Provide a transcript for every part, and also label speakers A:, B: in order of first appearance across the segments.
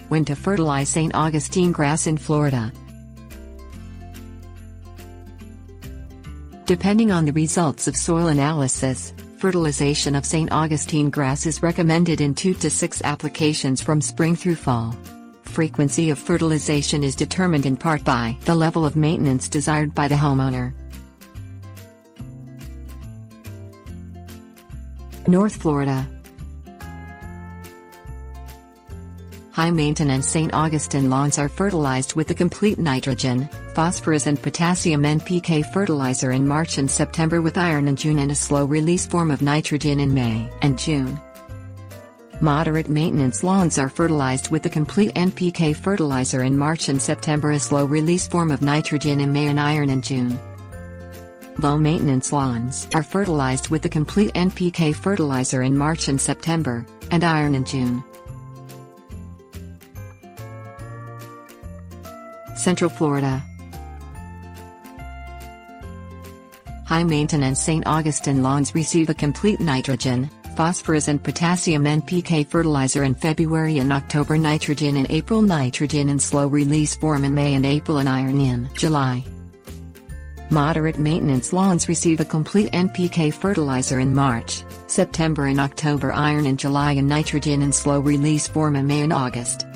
A: When to fertilize St. Augustine Grass in Florida. Depending on the results of soil analysis, fertilization of St. Augustine grass is recommended in 2 to 6 applications from spring through fall. Frequency of fertilization is determined in part by the level of maintenance desired by the homeowner. North Florida. High-maintenance St. Augustine lawns are fertilized with the complete nitrogen, phosphorus and potassium NPK fertilizer in March and September, with iron in June and a slow-release form of nitrogen in May and June. Moderate maintenance lawns are fertilized with the complete NPK fertilizer in March and September, a slow-release form of nitrogen in May, and iron in June. Low-maintenance lawns are fertilized with the complete NPK fertilizer in March and September, and iron in June. Central Florida. High-maintenance St. Augustine lawns receive a complete nitrogen, phosphorus and potassium NPK fertilizer in February and October, nitrogen in April, nitrogen in slow-release form in May and April, and iron in July. Moderate maintenance lawns receive a complete NPK fertilizer in March, September and October, iron in July, and nitrogen in slow-release form in May and August.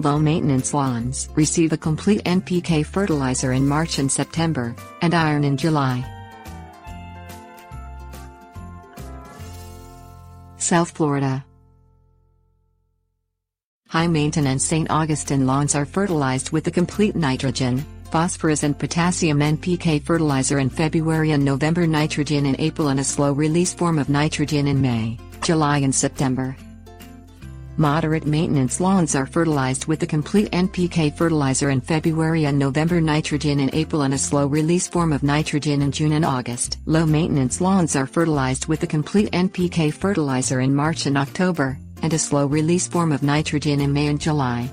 A: Low-maintenance lawns receive a complete NPK fertilizer in March and September, and iron in July. South Florida. High-maintenance St. Augustine lawns are fertilized with the complete nitrogen, phosphorus and potassium NPK fertilizer in February and November, nitrogen in April, and a slow-release form of nitrogen in May, July and September. Moderate maintenance lawns are fertilized with the complete NPK fertilizer in February and November, nitrogen in April, and a slow-release form of nitrogen in June and August. Low-maintenance lawns are fertilized with the complete NPK fertilizer in March and October, and a slow-release form of nitrogen in May and July.